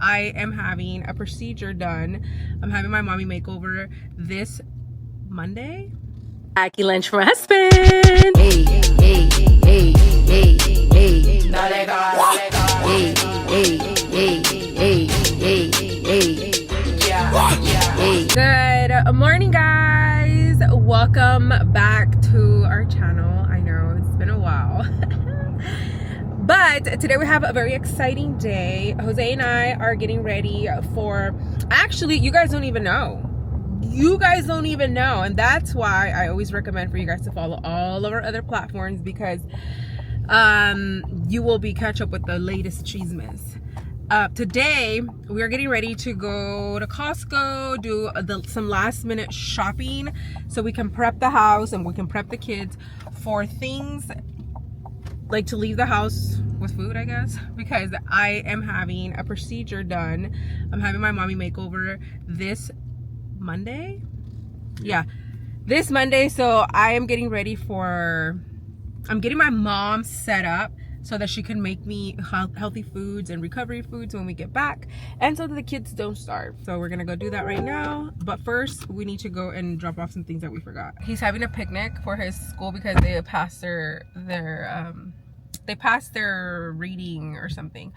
I am having a procedure done. I'm having my mommy makeover this Monday. Aki lunch for my husband. Hey, hey, hey, hey, hey, hey. Hey, hey, hey, hey, hey, hey. Hey. Good morning, guys. Welcome back to our channel. I know it's been a while. But today we have a very exciting day. Jose and I are getting ready for, actually, you guys don't even know. You guys don't even know. And that's why I always recommend for you guys to follow all of our other platforms, because you will be catch up with the latest chismes. Today we are getting ready to go to Costco, do some last minute shopping so we can prep the house and we can prep the kids for things like to leave the house with food, I guess, because I am having a procedure done. I'm having my mommy makeover this Monday. Yeah, this Monday. So I am getting ready for, I'm getting my mom set up so that she can make me healthy foods and recovery foods when we get back, and so that the kids don't starve. So we're gonna go do that right now, but first we need to go and drop off some things that we forgot. He's having a picnic for his school because they passed their reading or something,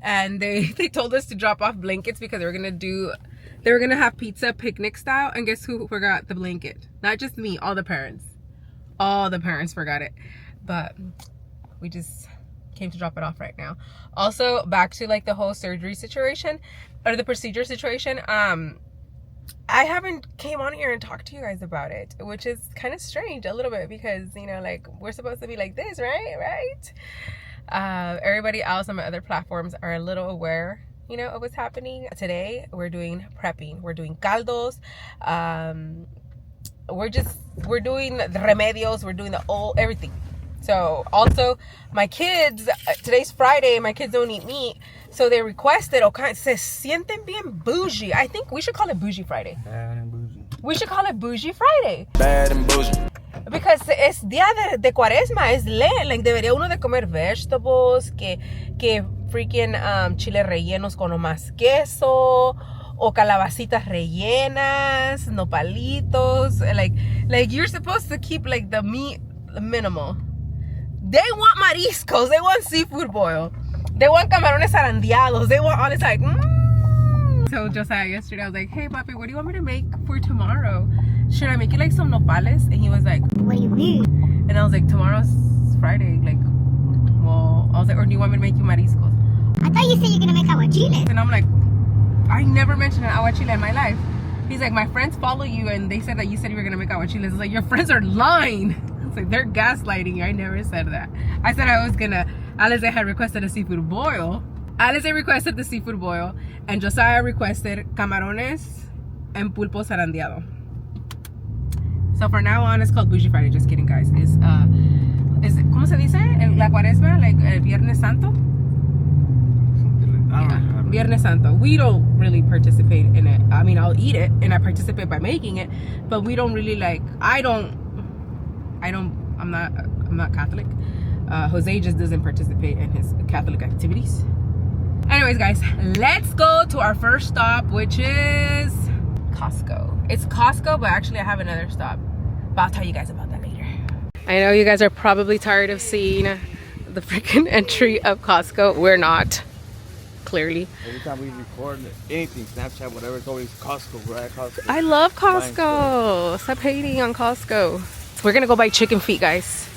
and they told us to drop off blankets because they were gonna have pizza picnic style, and guess who forgot the blanket? Not just me, all the parents forgot it. But we just came to drop it off right now. Also, back to like the whole surgery situation or the procedure situation, I haven't came on here and talked to you guys about it, which is kind of strange a little bit, because you know, like, we're supposed to be like this, right? Everybody else on my other platforms are a little aware, you know, of what's happening. Today we're doing prepping, we're doing caldos, we're doing the remedios, we're doing everything. So also my kids, today's Friday, my kids don't eat meat, so they requested, okay, se sienten bien bougie. I think we should call it Bougie Friday. Bad and bougie. We should call it Bougie Friday. Bad and bougie. Because es día de cuaresma, es like debería uno de comer vegetables, que freaking chile rellenos con más queso, o calabacitas rellenas, nopalitos, like you're supposed to keep like the meat minimal. They want mariscos, they want seafood boil, they want camarones zarandeados, they want all this like So Josiah yesterday, I was like, hey papi, what do you want me to make for tomorrow? Should I make you like some nopales? And he was like, what do you mean? And I was like, tomorrow's Friday, like, well, I was like, or do you want me to make you mariscos? I thought you said you're gonna make aguachiles. And I'm like, I never mentioned an aguachile in my life. He's like, my friends follow you and they said that you said you were gonna make aguachiles. I was like, your friends are lying. I was like, they're gaslighting you. I never said that. I said I was gonna, Alice had requested a seafood boil. Alice requested the seafood boil, and Josiah requested camarones and pulpo zarandeado. So for now on, it's called Bougie Friday. Just kidding, guys. Is ¿cómo se dice? La cuaresma, like Viernes Santo? Yeah, Viernes Santo. We don't really participate in it. I mean, I'll eat it and I participate by making it, but we don't really like, I'm not Catholic. Jose just doesn't participate in his Catholic activities. Anyways, guys, let's go to our first stop, which is Costco. It's Costco, but actually I have another stop, but I'll tell you guys about that later. I know you guys are probably tired of seeing the freaking entry of Costco. We're not, clearly. Every time we record anything, Snapchat, whatever, it's always Costco, right? Costco. I love Costco. Stop hating on Costco. So we're gonna go buy chicken feet, guys.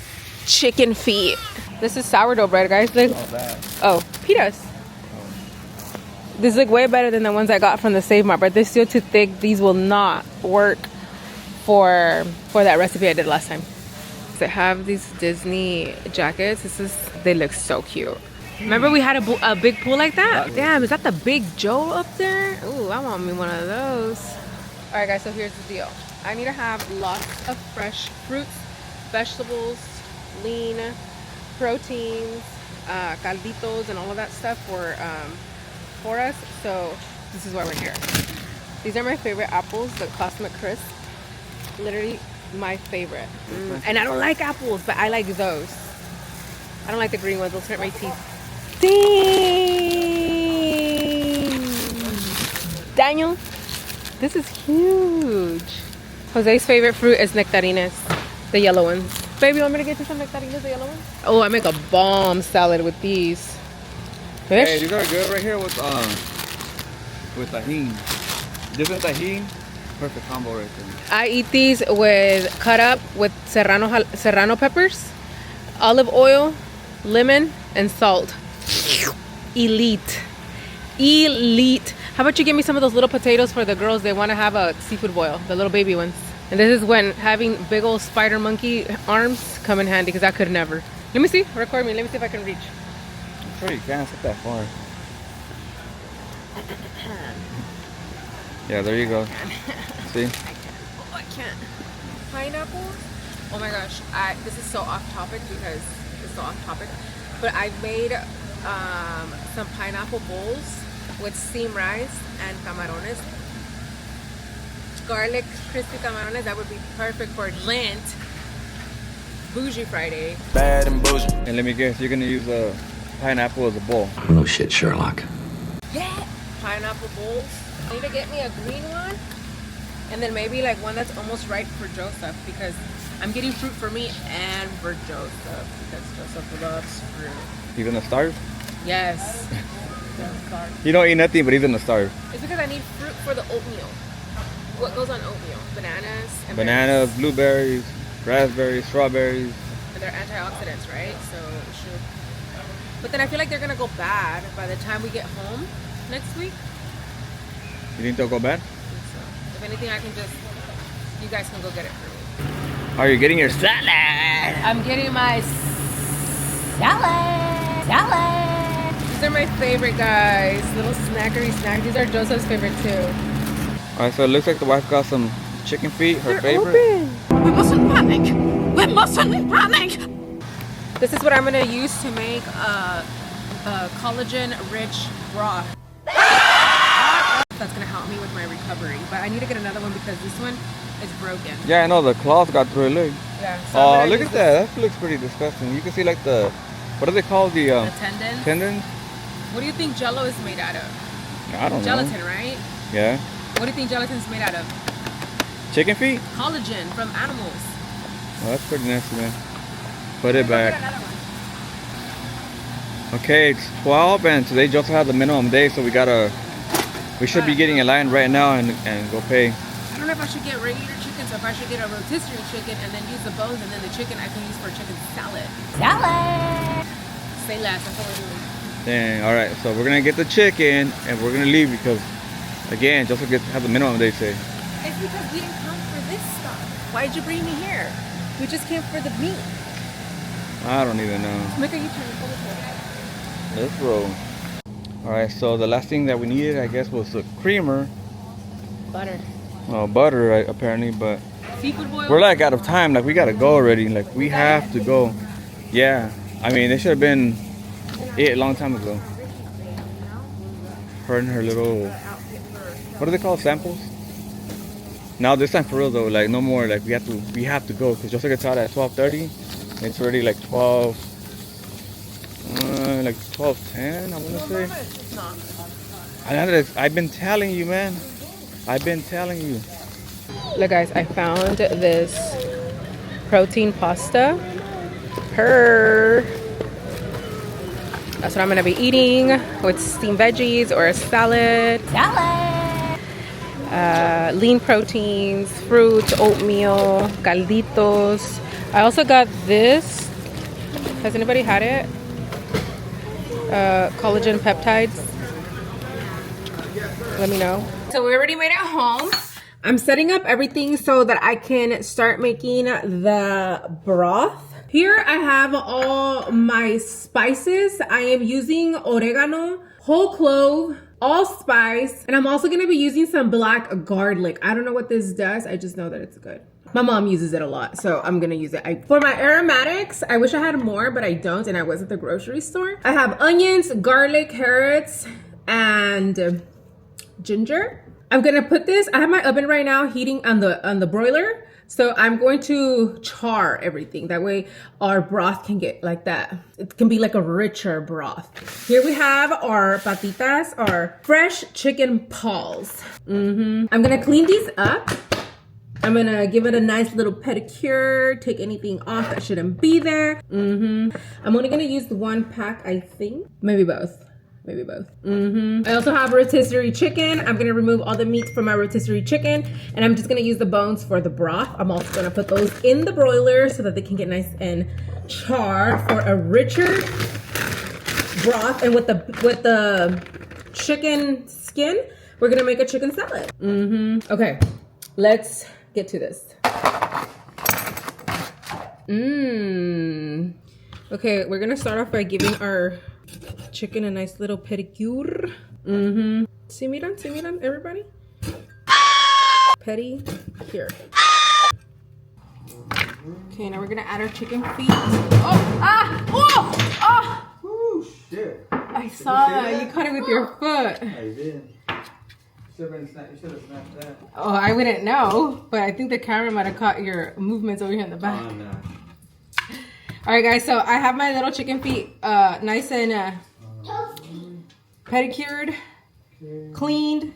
Chicken feet. This is sourdough bread, guys. Look. Oh, pitas. This look way better than the ones I got from the Save Mart, but they're still too thick. These will not work for that recipe I did last time. So I have these Disney jackets. They look so cute. Remember we had a big pool like that? Damn, is that the Big Joe up there? Ooh, I want me one of those. All right, guys, so here's the deal. I need to have lots of fresh fruits, vegetables, lean, proteins, calditos, and all of that stuff for us. So this is why we're here. These are my favorite apples, the Cosmic Crisp. Literally my favorite. And I don't like apples, but I like those. I don't like the green ones, they'll hurt my teeth. Dang! Daniel. This is huge. Jose's favorite fruit is nectarines, the yellow ones. Baby, you want me to get you some nectarines, the yellow ones? Oh, I make a bomb salad with these. Fish? Hey, these are good right here with tahini. Different tahini, perfect combo right there. I eat these with cut up with serrano peppers, olive oil, lemon, and salt. Elite. Elite. How about you give me some of those little potatoes for the girls? They want to have a seafood boil, the little baby ones. And this is when having big old spider monkey arms come in handy, because I could never. Let me see. Record me. Let me see if I can reach. I'm sure you can't sit that far. Yeah, there you go. See? Oh, I can't. Pineapple? Oh my gosh. This is so off topic because it's so off topic. But I made some pineapple bowls with steamed rice and camarones. Garlic crispy camarones. That would be perfect for Lent. Bougie Friday. Bad and bougie. And let me guess, you're gonna use a pineapple as a bowl. No shit, Sherlock. Yeah. Pineapple bowls. I need to get me a green one. And then maybe like one that's almost right for Joseph, because I'm getting fruit for me and for Joseph, because Joseph loves fruit. He's gonna starve? Yes. You don't eat nothing, but he's gonna starve. It's because I need fruit for the oatmeal. What goes on oatmeal? Bananas and Bananas, berries. blueberries, raspberries, strawberries. And they're antioxidants, right? So it should. But then I feel like they're gonna go bad by the time we get home next week. You think they'll go bad? I think so. If anything, I can just. You guys can go get it for me. Are you getting your salad? I'm getting my salad. Salad. These are my favorite, guys. Little snackery snacks. These are Joseph's favorite too. Alright, so it looks like the wife got some chicken feet, her favorite. Open. We mustn't panic. We mustn't panic. This is what I'm gonna use to make a collagen-rich broth. That's gonna help me with my recovery. But I need to get another one because this one is broken. Yeah, I know, the claws got through it, look. Yeah. So I'm Oh, gonna look use at that. That looks pretty disgusting. You can see like the, what do they call the, The tendons. tendons? What do you think Jello is made out of? I don't Gelatin, know. right? Yeah. What do you think gelatin's made out of? Chicken feet? Collagen from animals. Oh, that's pretty nasty, man. Put it Go get back. another one. Okay, it's 12 and today Joseph has the minimum day, so we should be getting a line right now and go pay. I don't know if I should get regular chicken, so if I should get a rotisserie chicken and then use the bones, and then the chicken I can use for chicken salad. Salad! Say less, that's what we're doing. Dang, alright, so we're gonna get the chicken and we're gonna leave because, again, Joseph gets to have the minimum day today. It's because we didn't come for this stuff. Why'd you bring me here? We just came for the meat. I don't even know. Look at you turn. Let's roll. Alright, so the last thing that we needed, I guess, was the creamer. Butter. Well, butter, right, apparently, but Seafood boil. we're like out of time. Like, we gotta go already. Like, we have to go. Yeah, I mean, they should have been it a long time ago. Her and her little, what do they call samples? Now this time for real though, like no more. Like we have to go because Joseph gets out at 12:30. It's already like 12:10. I want to say. I've been telling you, man. I've been telling you. Look, guys, I found this protein pasta. That's what I'm gonna be eating with steamed veggies or a salad. Lean proteins, fruits, oatmeal, calditos. I also got this. Has anybody had it? Collagen peptides. Let me know. So we already made it home. I'm setting up everything so that I can start making the broth. Here I have all my spices. I am using oregano, whole clove, allspice, and I'm also gonna be using some black garlic. I don't know what this does. I just know that it's good. My mom uses it a lot, so I'm gonna use it. For my aromatics, I wish I had more, but I don't, and I was at the grocery store. I have onions, garlic, carrots, and ginger. I'm gonna put this, I have my oven right now heating on the broiler. So I'm going to char everything. That way our broth can get like that. It can be like a richer broth. Here we have our patitas, our fresh chicken paws. I'm gonna clean these up. I'm gonna give it a nice little pedicure, take anything off that shouldn't be there. I'm only gonna use the one pack, I think. Maybe both. Maybe both. I also have rotisserie chicken. I'm gonna remove all the meat from my rotisserie chicken, and I'm just gonna use the bones for the broth. I'm also gonna put those in the broiler so that they can get nice and charred for a richer broth. And with the chicken skin, we're gonna make a chicken salad. Okay, let's get to this. Okay, we're gonna start off by giving our chicken a nice little pedicure. See miran, everybody? Pedicure. Okay, now we're gonna add our chicken feet. Oh shit! I saw that. You caught it with your foot. I did. You should have snapped that. Oh, I wouldn't know, but I think the camera might have caught your movements over here in the back. Oh, no. All right, guys, so I have my little chicken feet nice and pedicured, cleaned.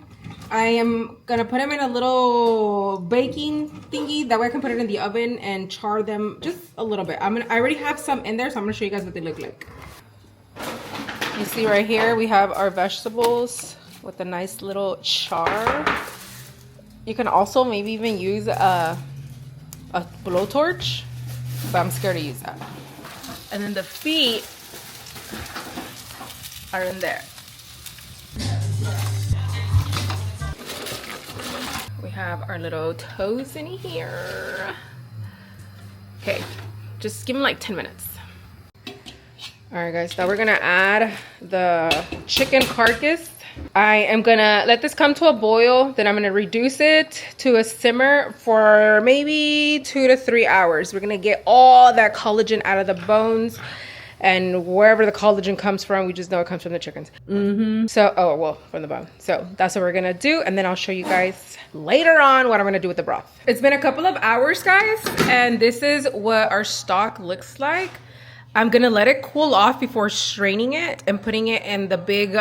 I am gonna put them in a little baking thingy. That way I can put it in the oven and char them just a little bit. I already have some in there, so I'm gonna show you guys what they look like. You see right here, we have our vegetables with a nice little char. You can also maybe even use a blowtorch, but I'm scared to use that. And then the feet are in there. We have our little toes in here. Okay, just give them like 10 minutes. All right, guys, now we're gonna add the chicken carcass. I am gonna let this come to a boil, then I'm gonna reduce it to a simmer for maybe 2 to 3 hours. We're gonna get all that collagen out of the bones, and wherever the collagen comes from, we just know it comes from the chickens. So, from the bone. So that's what we're gonna do, and then I'll show you guys later on what I'm gonna do with the broth. It's been a couple of hours, guys, and this is what our stock looks like. I'm gonna let it cool off before straining it and putting it in the big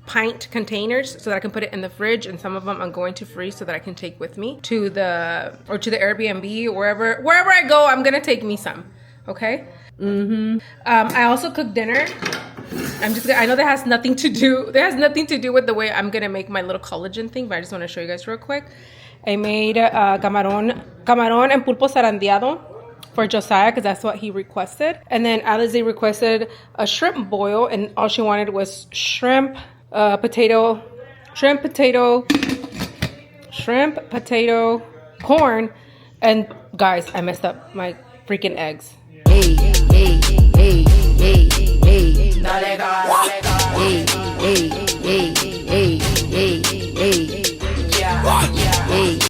pint containers so that I can put it in the fridge, and some of them I'm going to freeze so that I can take with me to the Airbnb, wherever I go. I'm gonna take me some, okay? I also cooked dinner. I know that has nothing to do with the way I'm gonna make my little collagen thing, but I just want to show you guys real quick. I made camarón en pulpo zarandeado for Josiah, because that's what he requested. And then Alize requested a shrimp boil, and all she wanted was shrimp, potato, corn. And guys, I messed up my freaking eggs.